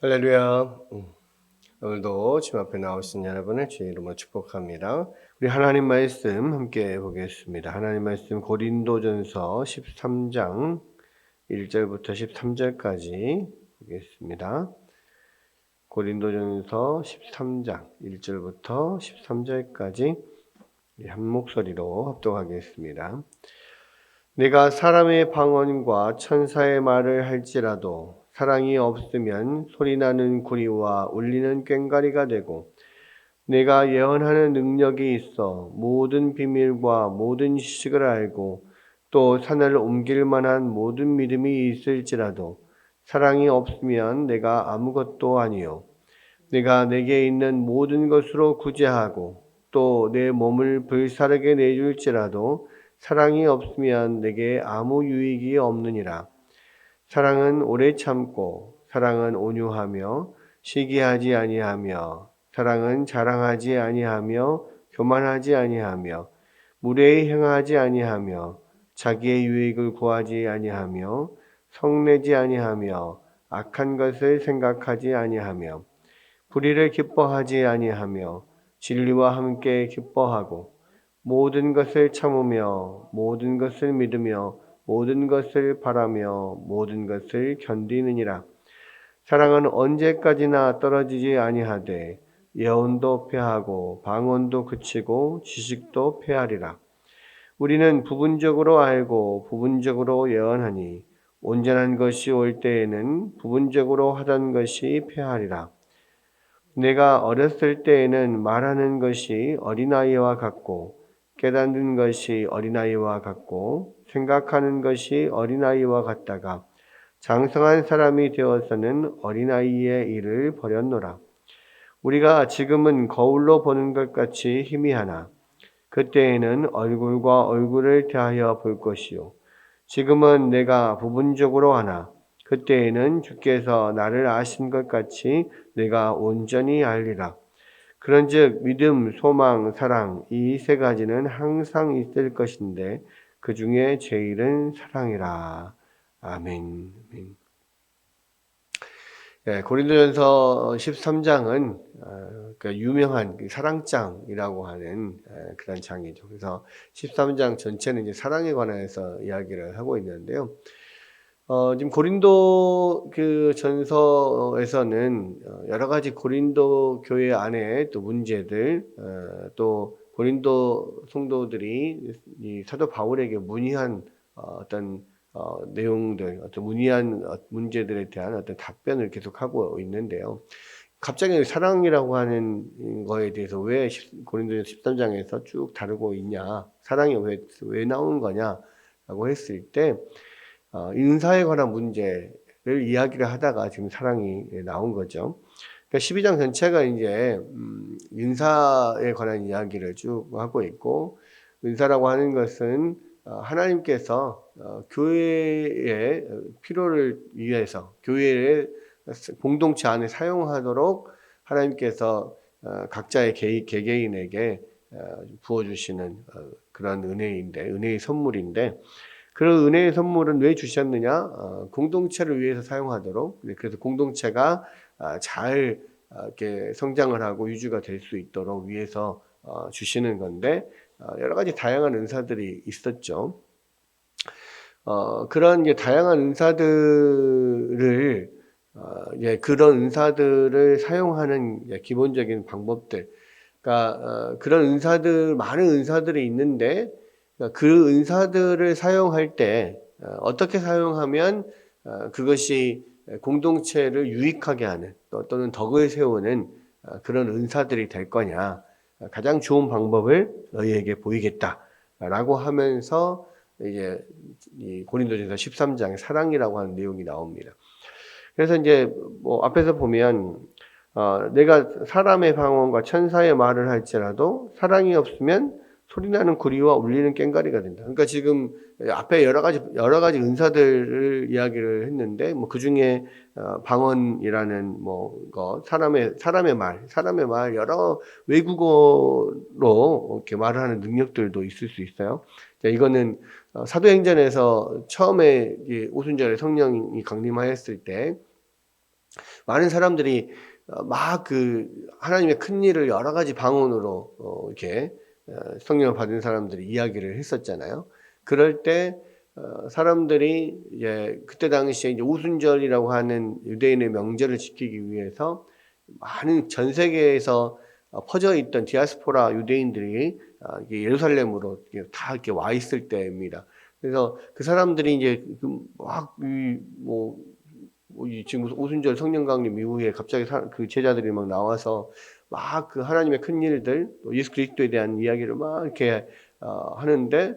할렐루야. 오늘도 집 앞에 나오신 여러분을 주의 이름으로 축복합니다. 우리 하나님 말씀 함께 보겠습니다. 하나님 말씀 고린도전서 13장 1절부터 13절까지 보겠습니다. 고린도전서 13장 1절부터 13절까지 한 목소리로 합독하겠습니다. 내가 사람의 방언과 천사의 말을 할지라도 사랑이 없으면 소리나는 구리와 울리는 꽹과리가 되고, 내가 예언하는 능력이 있어 모든 비밀과 모든 지식을 알고 또 산을 옮길 만한 모든 믿음이 있을지라도 사랑이 없으면 내가 아무것도 아니요. 내가 내게 있는 모든 것으로 구제하고 또 내 몸을 불사르게 내줄지라도 사랑이 없으면 내게 아무 유익이 없느니라. 사랑은 오래 참고, 사랑은 온유하며 시기하지 아니하며, 사랑은 자랑하지 아니하며 교만하지 아니하며, 무례히 행하지 아니하며, 자기의 유익을 구하지 아니하며, 성내지 아니하며, 악한 것을 생각하지 아니하며, 불의를 기뻐하지 아니하며, 진리와 함께 기뻐하고, 모든 것을 참으며 모든 것을 믿으며 모든 것을 바라며 모든 것을 견디느니라. 사랑은 언제까지나 떨어지지 아니하되 예언도 패하고 방언도 그치고 지식도 패하리라. 우리는 부분적으로 알고 부분적으로 예언하니 온전한 것이 올 때에는 부분적으로 하던 것이 패하리라. 내가 어렸을 때에는 말하는 것이 어린아이와 같고 깨닫는 것이 어린아이와 같고 생각하는 것이 어린아이와 같다가 장성한 사람이 되어서는 어린아이의 일을 버렸노라. 우리가 지금은 거울로 보는 것 같이 희미하나 그때에는 얼굴과 얼굴을 대하여 볼 것이요. 지금은 내가 부분적으로 하나 그때에는 주께서 나를 아신 것 같이 내가 온전히 알리라. 그런즉 믿음, 소망, 사랑 이 세 가지는 항상 있을 것인데 그 중에 제일은 사랑이라. 아멘. 예, 고린도전서 13장은 유명한 사랑장이라고 하는 그런 장이죠. 그래서 13장 전체는 이제 사랑에 관해서 이야기를 하고 있는데요. 지금 고린도 그 전서에서는 여러 가지 고린도 교회 안에 또 문제들, 또 고린도 성도들이 이 사도 바울에게 문의한 어떤 내용들, 어떤 문의한 문제들에 대한 어떤 답변을 계속하고 있는데요. 갑자기 사랑이라고 하는 거에 대해서 왜 고린도전서 13장에서 쭉 다루고 있냐, 사랑이 왜 나오는 거냐라고 했을 때, 인사에 관한 문제를 이야기를 하다가 지금 사랑이 나온 거죠. 그러니까 12장 전체가 이제 인사에 관한 이야기를 쭉 하고 있고, 인사라고 하는 것은 하나님께서 교회의 필요를 위해서 교회의 공동체 안에 사용하도록 하나님께서 각자의 개개인에게 부어주시는 그런 은혜의 선물인데, 그런 은혜의 선물은 왜 주셨느냐? 공동체를 위해서 사용하도록, 그래서 공동체가 잘 이렇게 성장을 하고 유지가 될 수 있도록 위해서 주시는 건데, 여러 가지 다양한 은사들이 있었죠. 그런 다양한 은사들을 그런 은사들을 사용하는 기본적인 방법들, 그러니까 그런 많은 은사들이 있는데 그 은사들을 사용할 때 어떻게 사용하면 그것이 공동체를 유익하게 하는 또는 덕을 세우는 그런 은사들이 될 거냐, 가장 좋은 방법을 너희에게 보이겠다라고 하면서 이제 이 고린도전서 13장에 사랑이라고 하는 내용이 나옵니다. 그래서 이제 뭐 앞에서 보면 내가 사람의 방언과 천사의 말을 할지라도 사랑이 없으면 소리나는 구리와 울리는 꽹과리가 된다. 그러니까 지금 앞에 여러 가지 은사들을 이야기를 했는데, 뭐 그 중에 방언이라는 사람의 말 여러 외국어로 이렇게 말하는 능력들도 있을 수 있어요. 자, 이거는 사도행전에서 처음에 오순절에 성령이 강림하였을 때 많은 사람들이 막 그 하나님의 큰 일을 여러 가지 방언으로 이렇게 성령을 받은 사람들이 이야기를 했었잖아요. 그럴 때 사람들이 이제 그때 당시에 이제 오순절이라고 하는 유대인의 명절을 지키기 위해서 많은 전 세계에서 퍼져 있던 디아스포라 유대인들이 이게 예루살렘으로 다 이렇게 와 있을 때입니다. 그래서 그 사람들이 이제 지금 오순절 성령 강림 이후에 갑자기 그 제자들이 막 나와서 막 그 하나님의 큰 일들, 예수 그리스도에 대한 이야기를 막 이렇게 하는데,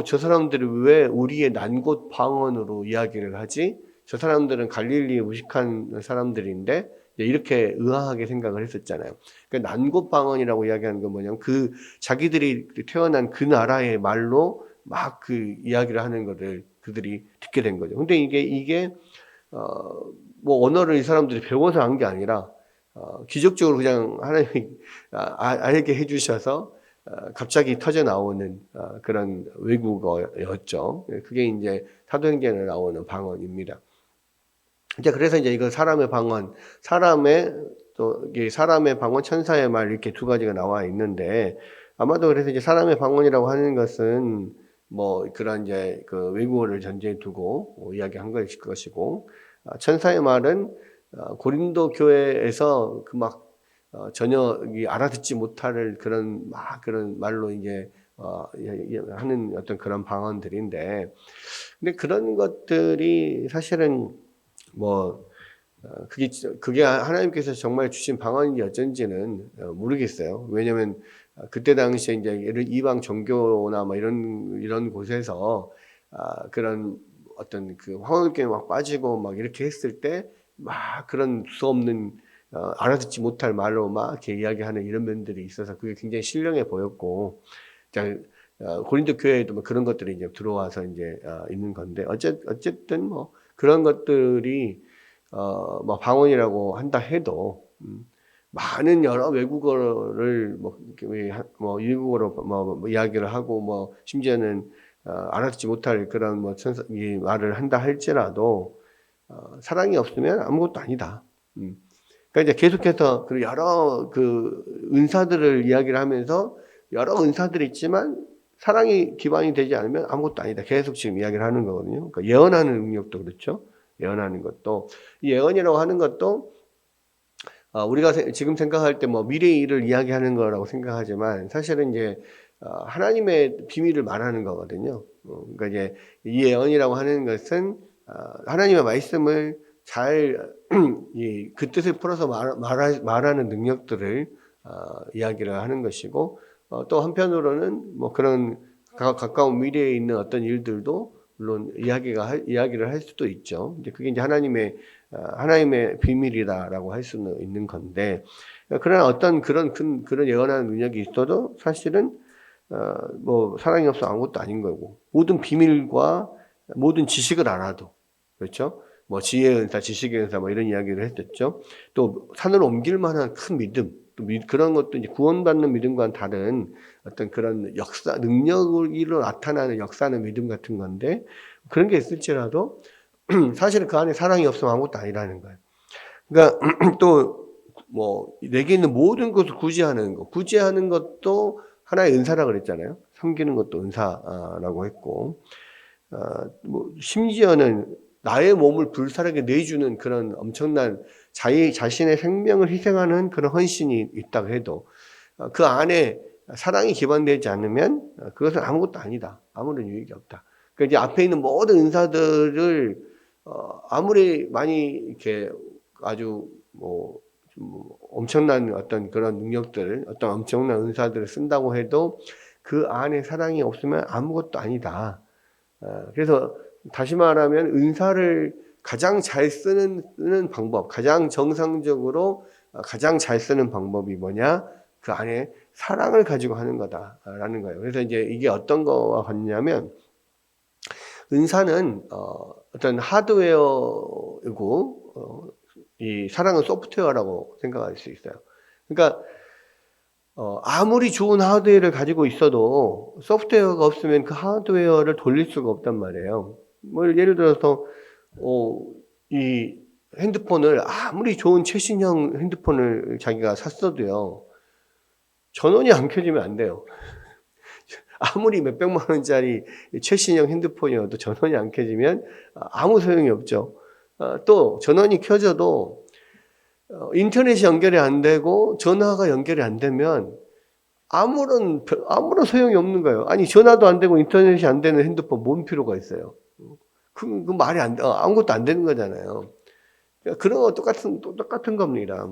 저 사람들이 왜 우리의 난곳 방언으로 이야기를 하지? 저 사람들은 갈릴리에 무식한 사람들인데 이렇게 의아하게 생각을 했었잖아요. 그러니까 난곳 방언이라고 이야기하는 건 뭐냐면 그 자기들이 태어난 그 나라의 말로 막 그 이야기를 하는 것을 그들이 듣게 된 거죠. 근데 이게 뭐 언어를 이 사람들이 배워서 한 게 아니라 기적적으로 그냥 하나님이 알게 해주셔서 갑자기 터져 나오는 그런 외국어였죠. 그게 이제 사도행전에 나오는 방언입니다. 이제 그래서 이제 이거 사람의 방언, 사람의 방언, 천사의 말 이렇게 두 가지가 나와 있는데 아마도 그래서 이제 사람의 방언이라고 하는 것은 뭐 그런 이제 그 외국어를 전제에 두고 이야기한 것이고 천사의 말은 고린도 교회에서 그 막 전혀 알아듣지 못할 그런 말로 이제 하는 어떤 그런 방언들인데, 근데 그런 것들이 사실은 뭐 그게 하나님께서 정말 주신 방언인지 어쩐지는 모르겠어요. 왜냐하면 그때 당시에 이제 이방 종교나 뭐 이런 곳에서 그런 어떤 그 황홀경에 막 빠지고 막 이렇게 했을 때 막 그런 수없는 알아듣지 못할 말로 막 이렇게 이야기하는 이런 면들이 있어서 그게 굉장히 신령해 보였고, 고린도 교회에도 뭐 그런 것들이 이제 들어와서 이제 있는 건데 어쨌든 뭐 그런 것들이 뭐 방언이라고 한다 해도 많은 여러 외국어를 뭐 일국어로 뭐 이야기를 하고 뭐 심지어는 알아듣지 못할 그런 이 말을 한다 할지라도 사랑이 없으면 아무것도 아니다. 그러니까 이제 계속해서 그 여러 그 은사들을 이야기를 하면서 여러 은사들이 있지만 사랑이 기반이 되지 않으면 아무것도 아니다. 계속 지금 이야기를 하는 거거든요. 그러니까 예언하는 능력도 그렇죠. 예언하는 것도, 이 예언이라고 하는 것도 우리가 지금 생각할 때 뭐 미래의 일을 이야기하는 거라고 생각하지만 사실은 이제 하나님의 비밀을 말하는 거거든요. 그러니까 이제 이 예언이라고 하는 것은 하나님의 말씀을 잘 그 뜻을 풀어서 말하는 능력들을 이야기를 하는 것이고, 또 한편으로는 뭐 그런 가까운 미래에 있는 어떤 일들도 물론 이야기를 할 수도 있죠. 이제 그게 이제 하나님의 비밀이다라고 할 수는 있는 건데, 그러나 어떤 그런 예언하는 능력이 있어도 사실은 뭐 사랑이 없어 아무것도 아닌 거고, 모든 비밀과 모든 지식을 알아도, 그렇죠? 뭐 지혜의 은사, 지식의 은사 뭐 이런 이야기를 했었죠. 또 산을 옮길 만한 큰 믿음, 또 그런 것도 이제 구원받는 믿음과는 다른 어떤 그런 역사, 능력으로 나타나는 역사는 믿음 같은 건데, 그런 게 있을지라도 사실은 그 안에 사랑이 없으면 아무것도 아니라는 거예요. 그러니까 또 뭐 내게 있는 모든 것을 구제하는 것도 하나의 은사라 그랬잖아요. 섬기는 것도 은사라고 했고, 뭐 심지어는 나의 몸을 불살하게 내주는 그런 엄청난 자신의 생명을 희생하는 그런 헌신이 있다고 해도 그 안에 사랑이 기반되지 않으면 그것은 아무것도 아니다. 아무런 유익이 없다. 그러니까 이제 앞에 있는 모든 은사들을 아무리 많이 이렇게 아주 엄청난 어떤 그런 능력들을, 어떤 엄청난 은사들을 쓴다고 해도 그 안에 사랑이 없으면 아무것도 아니다. 그래서 다시 말하면 은사를 가장 잘 쓰는 방법, 가장 정상적으로 가장 잘 쓰는 방법이 뭐냐? 그 안에 사랑을 가지고 하는 거다라는 거예요. 그래서 이제 이게 어떤 거와 같냐면, 은사는 어떤 하드웨어이고 이 사랑은 소프트웨어라고 생각할 수 있어요. 그러니까 아무리 좋은 하드웨어를 가지고 있어도 소프트웨어가 없으면 그 하드웨어를 돌릴 수가 없단 말이에요. 뭐 예를 들어서 핸드폰을 아무리 좋은 최신형 핸드폰을 자기가 샀어도요, 전원이 안 켜지면 안 돼요. 아무리 몇백만 원짜리 최신형 핸드폰이어도 전원이 안 켜지면 아무 소용이 없죠. 또 전원이 켜져도 인터넷이 연결이 안 되고 전화가 연결이 안 되면 아무런 소용이 없는 거예요. 아니, 전화도 안 되고 인터넷이 안 되는 핸드폰 뭔 필요가 있어요. 그 말이 안 돼. 아무것도 안 되는 거잖아요. 그런 거 똑같은 겁니다.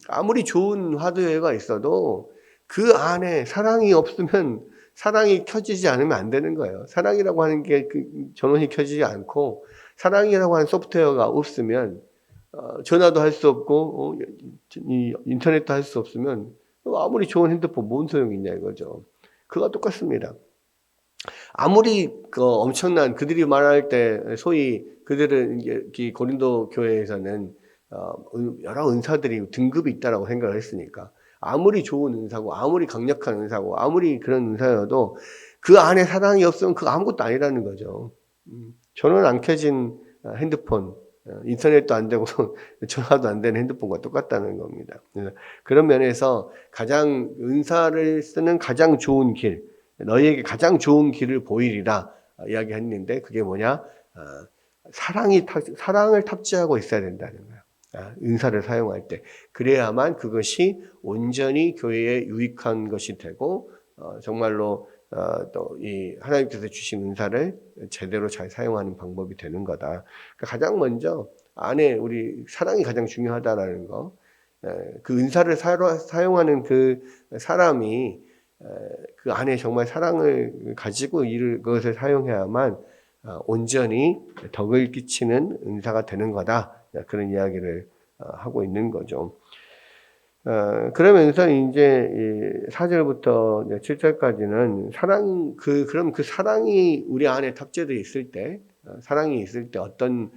아무리 좋은 하드웨어가 있어도 그 안에 사랑이 없으면, 사랑이 켜지지 않으면 안 되는 거예요. 사랑이라고 하는 게 전원이 켜지지 않고, 사랑이라고 하는 소프트웨어가 없으면 전화도 할 수 없고 인터넷도 할 수 없으면 아무리 좋은 핸드폰 뭔 소용이 있냐 이거죠. 그거 똑같습니다. 아무리 엄청난, 그들이 말할 때 소위 그들은 이 고린도 교회에서는 여러 은사들이 등급이 있다라고 생각을 했으니까, 아무리 좋은 은사고 아무리 강력한 은사고 아무리 그런 은사여도 그 안에 사랑이 없으면 그거 아무것도 아니라는 거죠. 전원 안 켜진 핸드폰, 인터넷도 안 되고 전화도 안 되는 핸드폰과 똑같다는 겁니다. 그런 면에서 가장 은사를 쓰는 가장 좋은 길, 너희에게 가장 좋은 길을 보이리라 이야기했는데, 그게 뭐냐? 사랑을 탑재하고 있어야 된다는 거예요. 은사를 사용할 때. 그래야만 그것이 온전히 교회에 유익한 것이 되고, 정말로 또 이 하나님께서 주신 은사를 제대로 잘 사용하는 방법이 되는 거다. 그러니까 가장 먼저 안에 우리 사랑이 가장 중요하다라는 거. 그 은사를 사용하는 그 사람이 그 안에 정말 사랑을 가지고 그것을 사용해야만 온전히 덕을 끼치는 은사가 되는 거다. 그런 이야기를 하고 있는 거죠. 그러면서 이제 4절부터 7절까지는 그럼 그 사랑이 우리 안에 탑재되어 있을 때, 사랑이 있을 때 어떤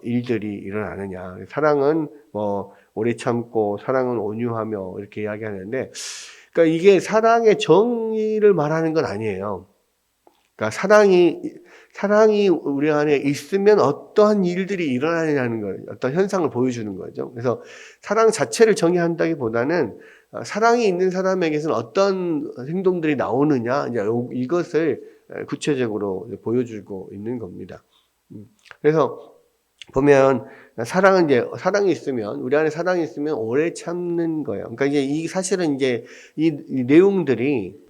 일들이 일어나느냐. 사랑은 뭐 오래 참고, 사랑은 온유하며 이렇게 이야기하는데, 그러니까 이게 사랑의 정의를 말하는 건 아니에요. 그러니까 사랑이 우리 안에 있으면 어떠한 일들이 일어나느냐는 거예요. 어떤 현상을 보여주는 거죠. 그래서 사랑 자체를 정의한다기보다는 사랑이 있는 사람에게서는 어떤 행동들이 나오느냐, 이것을 구체적으로 보여주고 있는 겁니다. 그래서 보면 사랑이 있으면, 우리 안에 사랑이 있으면 오래 참는 거예요. 그러니까 이제 사실은 이제 이 내용들이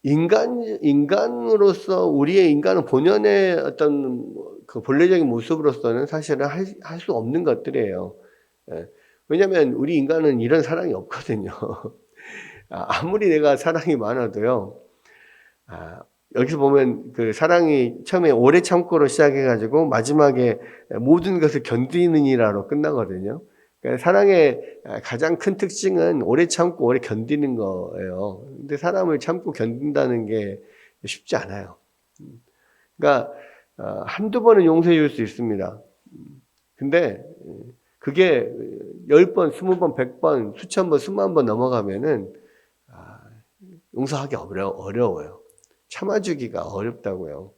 인간으로서, 우리의 인간은 본연의 어떤 그 본래적인 모습으로서는 사실은 할 수 없는 것들이에요. 왜냐하면 우리 인간은 이런 사랑이 없거든요. 아무리 내가 사랑이 많아도요. 여기서 보면 그 사랑이 처음에 오래 참고로 시작해가지고 마지막에 모든 것을 견디느니라로 끝나거든요. 그러니까 사랑의 가장 큰 특징은 오래 참고 오래 견디는 거예요. 근데 사람을 참고 견딘다는 게 쉽지 않아요. 그러니까 한두 번은 용서해 줄 수 있습니다. 근데 그게 10번, 20번, 100번, 수천 번, 수만 번 넘어가면은 용서하기 어려워요. 참아주기가 어렵다고요.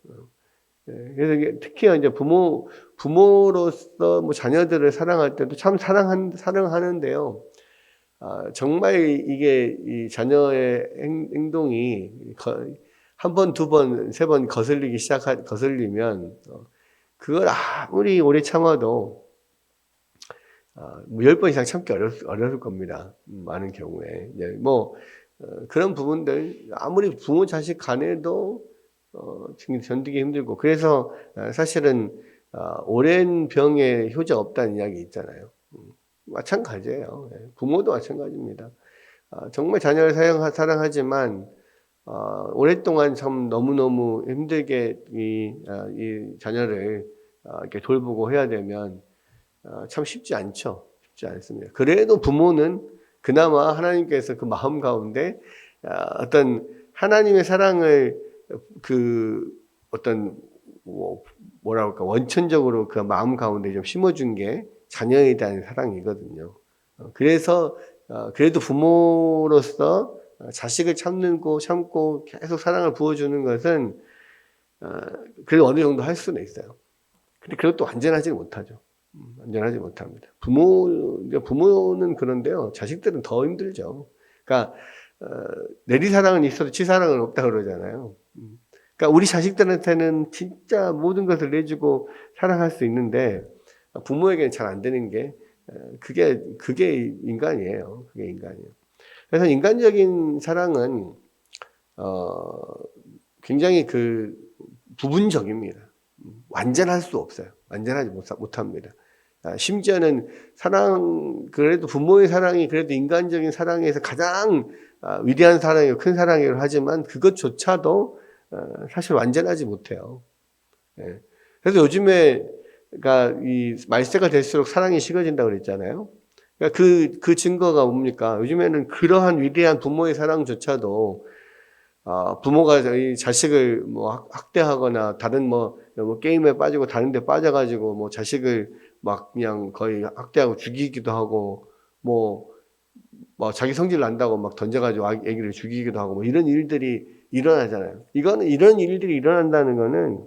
그래서 특히 이제 부모로서 뭐 자녀들을 사랑할 때도 참 사랑하는데요. 정말 이게 이 자녀의 행동이 한 번, 두 번, 세 번 거슬리면 그걸 아무리 오래 참아도 10번 이상 참기 어려울 겁니다. 많은 경우에. 뭐 그런 부분들 아무리 부모 자식 간에도 지금 견디기 힘들고, 그래서 사실은 오랜 병에 효자 없다는 이야기 있잖아요. 마찬가지예요. 부모도 마찬가지입니다. 정말 자녀를 사랑하지만 오랫동안 참 너무너무 힘들게 이 자녀를 이렇게 돌보고 해야 되면 참 쉽지 않습니다. 그래도 부모는 그나마 하나님께서 그 마음 가운데 어떤 하나님의 사랑을 어떤 뭐랄까 원천적으로 그 마음 가운데 좀 심어준 게 자녀에 대한 사랑이거든요. 그래서 그래도 부모로서 자식을 참고 계속 사랑을 부어주는 것은 그래도 어느 정도 할 수는 있어요. 근데 그것도 완전하지 못하죠. 완전하지 못합니다. 부모는 그런데요. 자식들은 더 힘들죠. 그러니까 내리사랑은 있어도 치사랑은 없다 그러잖아요. 그러니까 우리 자식들한테는 진짜 모든 것을 내주고 사랑할 수 있는데 부모에게는 잘 안 되는 게 그게 인간이에요. 그게 인간이에요. 그래서 인간적인 사랑은 굉장히 부분적입니다. 완전할 수 없어요. 완전하지 못합니다. 심지어는 그래도 부모의 사랑이 그래도 인간적인 사랑에서 가장 위대한 사랑이고 큰 사랑이라고 하지만 그것조차도 사실 완전하지 못해요. 예. 그래서 요즘에 그러니까 이 말세가 될수록 사랑이 식어진다고 그랬잖아요. 그러니까 그 증거가 뭡니까? 요즘에는 그러한 위대한 부모의 사랑조차도 부모가 이 자식을 뭐 학대하거나 다른 뭐 게임에 빠지고 다른 데 빠져가지고 뭐 자식을 막 그냥 거의 학대하고 죽이기도 하고 뭐 자기 성질 난다고 막 던져가지고 아기를 죽이기도 하고 뭐 이런 일들이 일어나잖아요. 이런 일들이 일어난다는 거는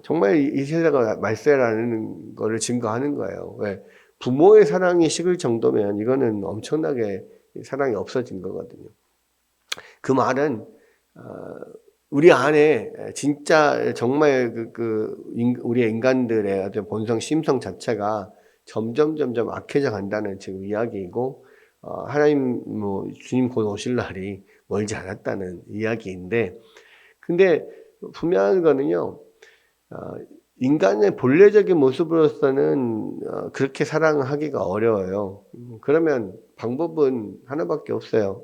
정말 이 세대가 말세라는 거를 증거하는 거예요. 왜? 부모의 사랑이 식을 정도면 이거는 엄청나게 사랑이 없어진 거거든요. 그 말은 우리 안에 진짜 정말 우리의 인간들의 어떤 본성 심성 자체가 점점 악해져 간다는 지금 이야기이고 하나님 주님 곧 오실 날이 멀지 않았다는 이야기인데 근데 분명한 거는요. 인간의 본래적인 모습으로서는 그렇게 사랑하기가 어려워요. 그러면 방법은 하나밖에 없어요.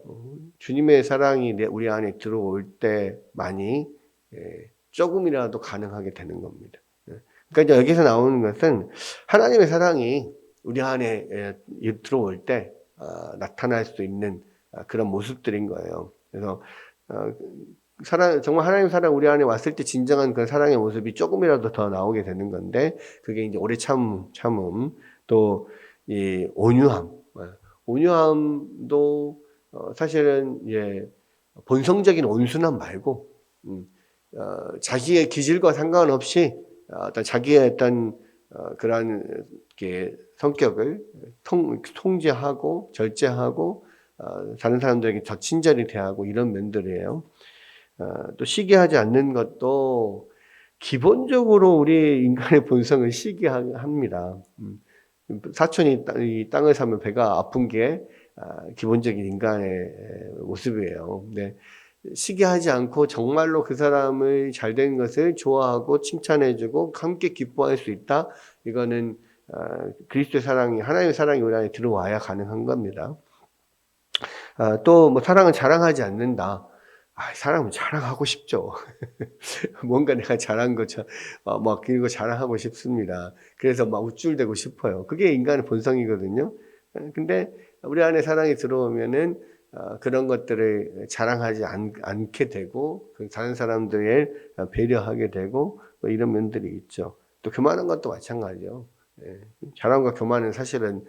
주님의 사랑이 우리 안에 들어올 때만이 조금이라도 가능하게 되는 겁니다. 그러니까 여기서 나오는 것은 하나님의 사랑이 우리 안에 들어올 때 나타날 수 있는 그런 모습들인 거예요. 그래서 정말 하나님 사랑 우리 안에 왔을 때 진정한 그 사랑의 모습이 조금이라도 더 나오게 되는 건데, 그게 이제 오래 참음, 또, 이 온유함. 온유함도, 사실은, 본성적인 온순함 말고, 자기의 기질과 상관없이, 어떤 자기의 어떤, 그러한, 성격을 통제하고, 절제하고, 다른 사람들에게 더 친절히 대하고 이런 면들이에요. 또 시기하지 않는 것도 기본적으로 우리 인간의 본성은 시기합니다. 사촌이 이 땅을 사면 배가 아픈 게 기본적인 인간의 모습이에요. 근데 시기하지 않고 정말로 그 사람의 잘된 것을 좋아하고 칭찬해주고 함께 기뻐할 수 있다. 이거는 그리스도의 사랑이 하나님의 사랑이 우리 안에 들어와야 가능한 겁니다. 또 뭐 사랑은 자랑하지 않는다. 사람은 자랑하고 싶죠. 뭔가 내가 잘한 것처럼 막 그거 자랑하고 싶습니다. 그래서 막 우쭐대고 싶어요. 그게 인간의 본성이거든요. 근데 우리 안에 사랑이 들어오면은 그런 것들을 자랑하지 않게 되고 다른 사람들을 배려하게 되고 뭐 이런 면들이 있죠. 또 교만한 것도 마찬가지죠. 자랑과 교만은 사실은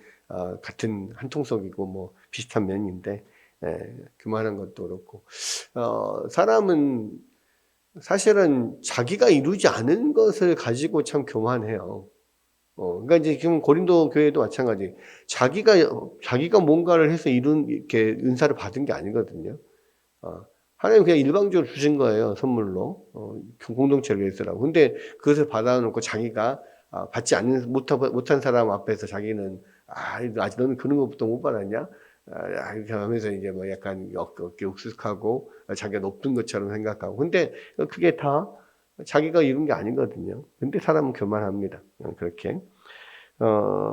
같은 한 통속이고 뭐 비슷한 면인데 교만한 것도 그렇고 사람은 사실은 자기가 이루지 않은 것을 가지고 참 교만해요. 그러니까 이제 지금 고린도 교회도 마찬가지. 자기가 뭔가를 해서 이렇게 은사를 받은 게 아니거든요. 하나님 그냥 일방적으로 주신 거예요, 선물로. 공동체를 위해서라고. 근데 그것을 받아놓고 자기가 받지 못한 사람 앞에서 자기는 아직 너는 그런 것부터 못 받았냐? 이렇게 하면서 이제 뭐 약간 어깨 욱숙하고 자기가 높은 것처럼 생각하고. 근데 그게 다 자기가 이룬 게 아니거든요. 근데 사람은 교만합니다. 그렇게.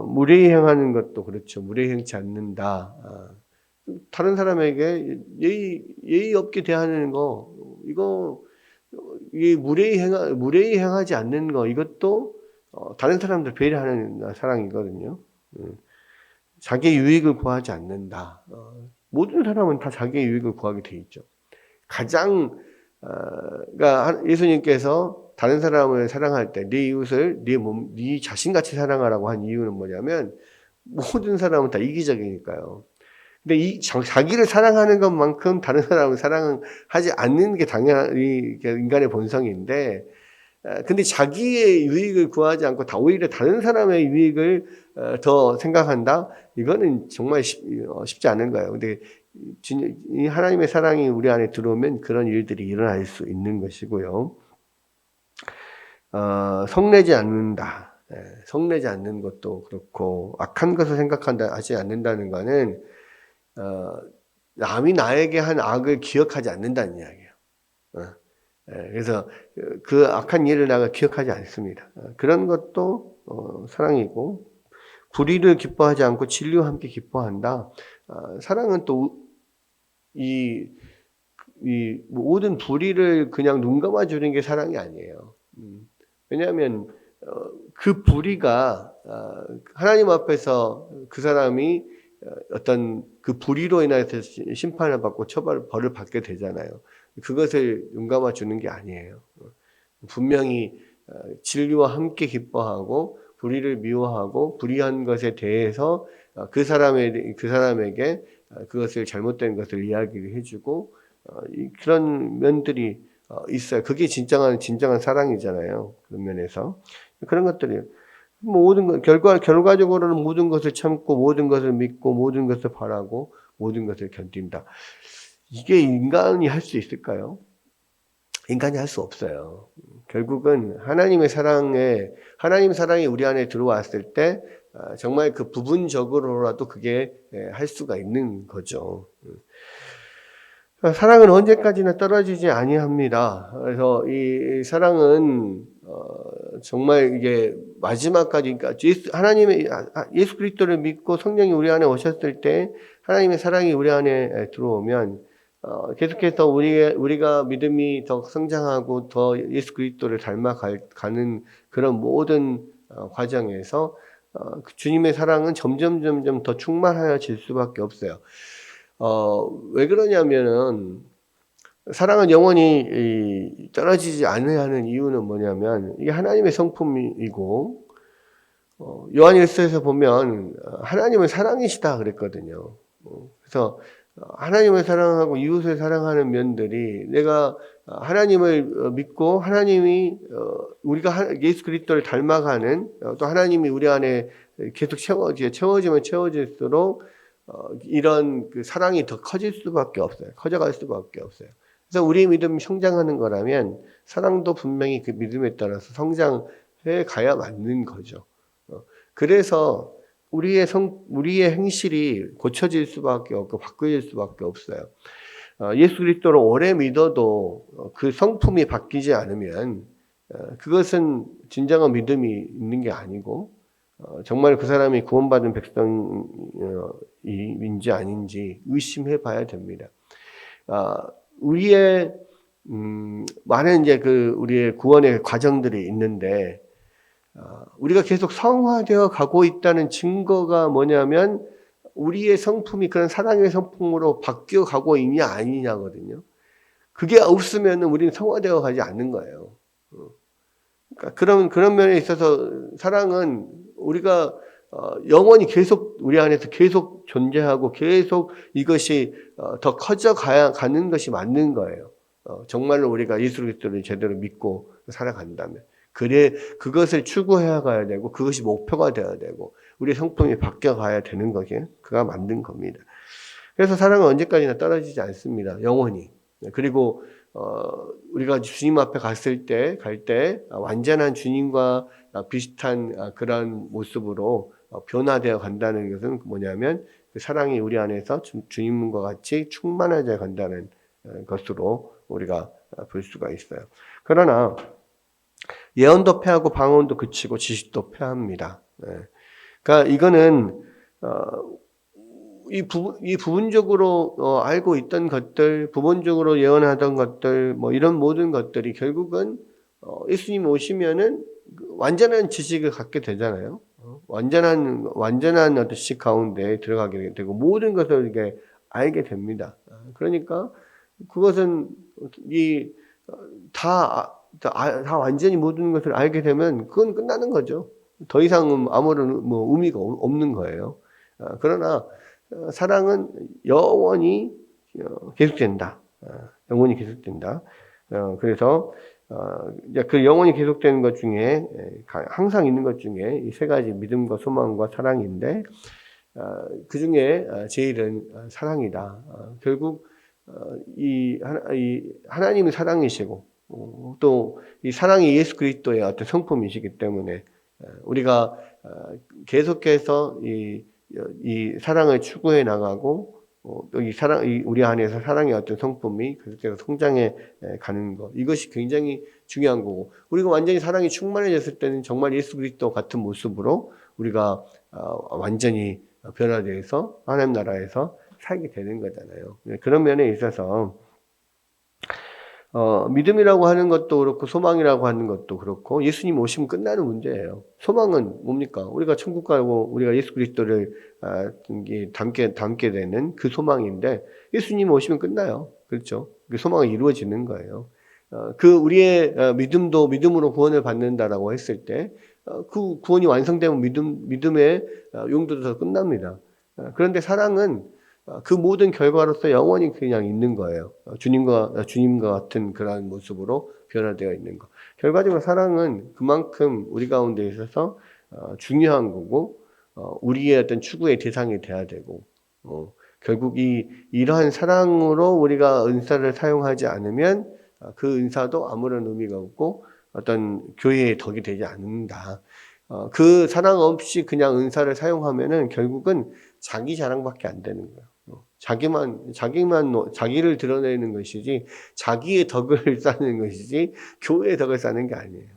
무례히 행하는 것도 그렇죠. 무례히 행치 않는다. 다른 사람에게 예의 없게 대하는 거, 무례히 행하지 않는 거, 이것도 다른 사람들 배려하는 사랑이거든요. 자기의 유익을 구하지 않는다. 모든 사람은 다 자기의 유익을 구하게 돼 있죠. 그러니까 예수님께서 다른 사람을 사랑할 때 네 이웃을 네 자신같이 사랑하라고 한 이유는 뭐냐면 모든 사람은 다 이기적이니까요. 근데 자기를 사랑하는 것만큼 다른 사람을 사랑하지 않는 게 당연히 인간의 본성인데 근데 자기의 유익을 구하지 않고 오히려 다른 사람의 유익을 더 생각한다? 이거는 정말 쉽지 않은 거예요. 근데 이 하나님의 사랑이 우리 안에 들어오면 그런 일들이 일어날 수 있는 것이고요. 성내지 않는다. 성내지 않는 것도 그렇고, 악한 것을 하지 않는다는 거는, 남이 나에게 한 악을 기억하지 않는다는 이야기예요. 그래서 그 악한 일을 내가 기억하지 않습니다. 그런 것도 사랑이고, 불의를 기뻐하지 않고 진리와 함께 기뻐한다. 사랑은 또 이 모든 불의를 그냥 눈 감아 주는 게 사랑이 아니에요. 왜냐하면 그 불의가 하나님 앞에서 그 사람이 어떤 그 불의로 인해서 심판을 받고 벌을 받게 되잖아요. 그것을 눈 감아 주는 게 아니에요. 분명히 진리와 함께 기뻐하고 불의를 미워하고 불의한 것에 대해서 그 사람에게 그것을 잘못된 것을 이야기를 해주고 그런 면들이 있어요. 그게 진정한 사랑이잖아요. 그런 면에서 그런 것들이 모든 것 결과적으로는 모든 것을 참고 모든 것을 믿고 모든 것을 바라고 모든 것을 견딘다. 이게 인간이 할 수 있을까요? 인간이 할 수 없어요. 결국은 하나님 사랑이 우리 안에 들어왔을 때 정말 그 부분적으로라도 그게 할 수가 있는 거죠. 사랑은 언제까지나 떨어지지 아니합니다. 그래서 이 사랑은 정말 이게 마지막까지, 그러니까 예수 그리스도를 믿고 성령이 우리 안에 오셨을 때 하나님의 사랑이 우리 안에 들어오면 계속해서 우리가 믿음이 더 성장하고 더 예수 그리스도를 닮아가는 그런 모든 과정에서 주님의 사랑은 점점 더 충만해질 수밖에 없어요. 왜 그러냐면은 사랑은 영원히 떨어지지 않아야 하는 이유는 뭐냐면 이게 하나님의 성품이고 요한일서에서 보면 하나님은 사랑이시다 그랬거든요. 그래서 하나님을 사랑하고 이웃을 사랑하는 면들이 내가 하나님을 믿고 하나님이 우리가 예수 그리스도를 닮아가는 또 하나님이 우리 안에 계속 채워지면 채워질수록 이런 그 사랑이 더 커질 수밖에 없어요. 커져갈 수밖에 없어요. 그래서 우리의 믿음이 성장하는 거라면 사랑도 분명히 그 믿음에 따라서 성장해 가야 맞는 거죠. 그래서 우리의 행실이 고쳐질 수밖에 없고 바뀌어질 수밖에 없어요. 예수 그리스도를 오래 믿어도 그 성품이 바뀌지 않으면 그것은 진정한 믿음이 있는 게 아니고 정말 그 사람이 구원받은 백성인지 아닌지 의심해 봐야 됩니다. 우리의 많은 이제 우리의 구원의 과정들이 있는데 우리가 계속 성화되어 가고 있다는 증거가 뭐냐면 우리의 성품이 그런 사랑의 성품으로 바뀌어 가고 있냐 아니냐거든요. 그게 없으면 우리는 성화되어 가지 않는 거예요. 그러니까 그런 면에 있어서 사랑은 우리가 영원히 계속 우리 안에서 계속 존재하고 계속 이것이 더 커져 가는 것이 맞는 거예요. 정말로 우리가 예수 그리스도를 제대로 믿고 살아간다면. 그것을 추구해 가야 되고 그것이 목표가 되어야 되고 우리의 성품이 바뀌어 가야 되는 것이 그가 만든 겁니다. 그래서 사랑은 언제까지나 떨어지지 않습니다. 영원히. 그리고 우리가 주님 앞에 갈 때 완전한 주님과 비슷한 그런 모습으로 변화되어 간다는 것은 뭐냐면 그 사랑이 우리 안에서 주님과 같이 충만해져 간다는 것으로 우리가 볼 수가 있어요. 그러나 예언도 패하고 방언도 그치고 지식도 패합니다. 그러니까 이거는 이 부분적으로 알고 있던 것들, 부분적으로 예언하던 것들, 뭐 이런 모든 것들이 결국은 예수님 오시면은 완전한 지식을 갖게 되잖아요. 완전한 어떤 지식 가운데 들어가게 되고 모든 것을 이게 알게 됩니다. 그러니까 그것은 다 완전히 모든 것을 알게 되면 그건 끝나는 거죠. 더 이상은 아무런 의미가 없는 거예요. 그러나 사랑은 영원히 계속된다. 영원히 계속된다. 그래서 이제 그 영원히 계속되는 것 중에 항상 있는 것 중에 이 세 가지 믿음과 소망과 사랑인데 그 중에 제일은 사랑이다. 결국 이 하나님은 사랑이시고 또 이 사랑이 예수 그리스도의 어떤 성품이시기 때문에 우리가 계속해서 이 사랑을 추구해 나가고 또 우리 안에서 사랑의 어떤 성품이 계속해서 성장해 가는 것, 이것이 굉장히 중요한 거고, 우리가 완전히 사랑이 충만해졌을 때는 정말 예수 그리스도 같은 모습으로 우리가 완전히 변화돼서 하나님 나라에서 살게 되는 거잖아요. 그런 면에 있어서 믿음이라고 하는 것도 그렇고 소망이라고 하는 것도 그렇고 예수님 오시면 끝나는 문제예요. 소망은 뭡니까? 우리가 천국 가고 우리가 예수 그리스도를 담게 되는 그 소망인데 예수님 오시면 끝나요. 그렇죠? 그 소망이 이루어지는 거예요. 우리의 믿음도 믿음으로 구원을 받는다라고 했을 때 그 구원이 완성되면 믿음의 용도도 끝납니다. 그런데 사랑은 그 모든 결과로서 영원히 그냥 있는 거예요. 주님과 같은 그러한 모습으로 변화되어 있는 거. 결과적으로 사랑은 그만큼 우리 가운데 있어서 중요한 거고, 우리의 어떤 추구의 대상이 돼야 되고, 결국 이러한 사랑으로 우리가 은사를 사용하지 않으면 그 은사도 아무런 의미가 없고 어떤 교회의 덕이 되지 않는다. 그 사랑 없이 그냥 은사를 사용하면은 결국은 자기 자랑밖에 안 되는 거예요. 자기를 드러내는 것이지, 자기의 덕을 쌓는 것이지, 교회의 덕을 쌓는 게 아니에요.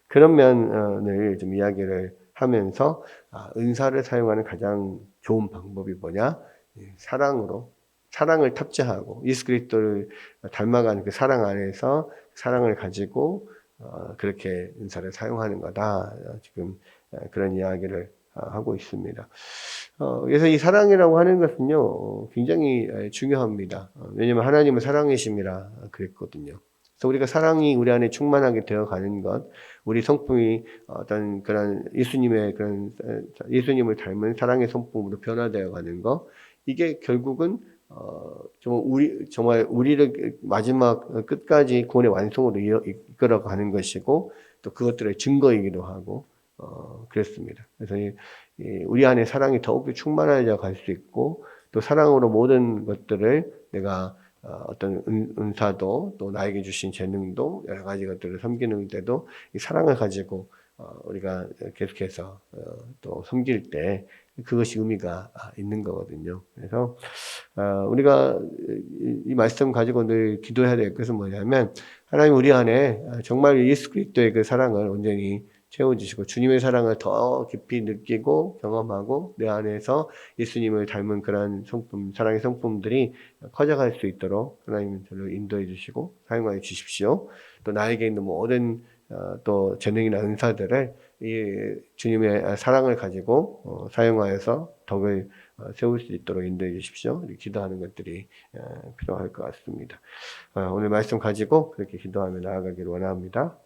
그런 면을 좀 이야기를 하면서, 은사를 사용하는 가장 좋은 방법이 뭐냐? 사랑을 탑재하고, 예수 그리스도를 닮아가는 그 사랑 안에서 사랑을 가지고, 그렇게 은사를 사용하는 거다. 지금 그런 이야기를 하고 있습니다. 그래서 이 사랑이라고 하는 것은요, 굉장히 중요합니다. 왜냐면 하나님은 사랑이심이라 그랬거든요. 그래서 우리가 사랑이 우리 안에 충만하게 되어 가는 것, 우리 성품이 어떤 그런 예수님을 닮은 사랑의 성품으로 변화되어 가는 것, 이게 결국은 정말 우리를 마지막 끝까지 구원의 완성으로 이끌어 가는 것이고, 또 그것들의 증거이기도 하고, 그랬습니다. 그래서 우리 안에 사랑이 더욱더 충만해져 갈 수 있고, 또 사랑으로 모든 것들을 내가 어떤 은사도 또 나에게 주신 재능도 여러 가지 것들을 섬기는 때도 이 사랑을 가지고 우리가 계속해서 또 섬길 때 그것이 의미가 있는 거거든요. 그래서 우리가 이 말씀 가지고 늘 기도해야 될 것은 뭐냐면, 하나님 우리 안에 정말 예수 그리스도의 그 사랑을 온전히 채워주시고 주님의 사랑을 더 깊이 느끼고 경험하고 내 안에서 예수님을 닮은 그러한 사랑의 성품들이 커져갈 수 있도록 하나님 저를 인도해 주시고 사용하여 주십시오. 또 나에게 있는 모든 또 재능이나 은사들을 이 주님의 사랑을 가지고 사용하여서 덕을 세울 수 있도록 인도해 주십시오. 이렇게 기도하는 것들이 필요할 것 같습니다. 오늘 말씀 가지고 그렇게 기도하며 나아가기를 원합니다.